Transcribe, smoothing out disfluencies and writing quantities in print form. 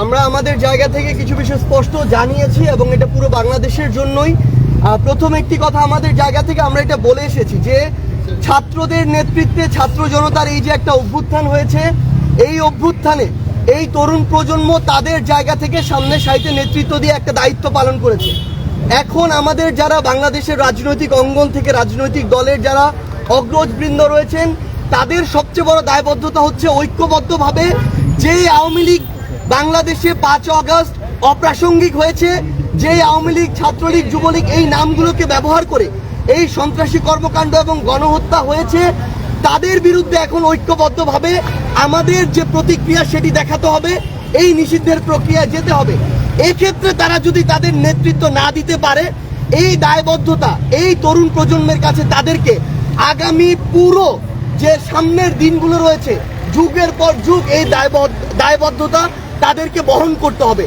আমরা আমাদের জায়গা থেকে কিছু বিষয় স্পষ্ট জানিয়েছি এবং এটা পুরো বাংলাদেশের জন্যই। প্রথম একটি কথা, আমাদের জায়গা থেকে আমরা এটা বলে এসেছি যে ছাত্রদের নেতৃত্বে ছাত্র জনতার এই যে একটা অভ্যুত্থান হয়েছে, এই অভ্যুত্থানে এই তরুণ প্রজন্ম তাদের জায়গা থেকে সামনে সারিতে নেতৃত্ব দিয়ে একটা দায়িত্ব পালন করেছে। এখন আমাদের যারা বাংলাদেশের রাজনৈতিক অঙ্গন থেকে রাজনৈতিক দলের যারা অগ্রজবৃন্দ রয়েছেন, তাদের সবচেয়ে বড় দায়বদ্ধতা হচ্ছে ঐক্যবদ্ধভাবে যে আওয়ামী লীগ বাংলাদেশে 5 আগস্ট অপ্রাসঙ্গিক হয়েছে, যে আওয়ামী লীগ, ছাত্রলীগ, যুবলীগ এই নামগুলোকে ব্যবহার করে এই সন্ত্রাসী কর্মকাণ্ড এবং গণহত্যা হয়েছে, তাদের বিরুদ্ধে এখন ঐক্যবদ্ধভাবে আমাদের যে প্রতিক্রিয়া সেটি দেখাতে হবে, এই নিষিদ্ধের প্রক্রিয়া যেতে হবে। এক্ষেত্রে তারা যদি তাদের নেতৃত্ব না দিতে পারে, এই দায়বদ্ধতা এই তরুণ প্রজন্মের কাছে তাদেরকে আগামী পুরো যে সামনের দিনগুলো রয়েছে, যুগের পর যুগ এই দায়বদ্ধতা তাদেরকে বহন করতে হবে।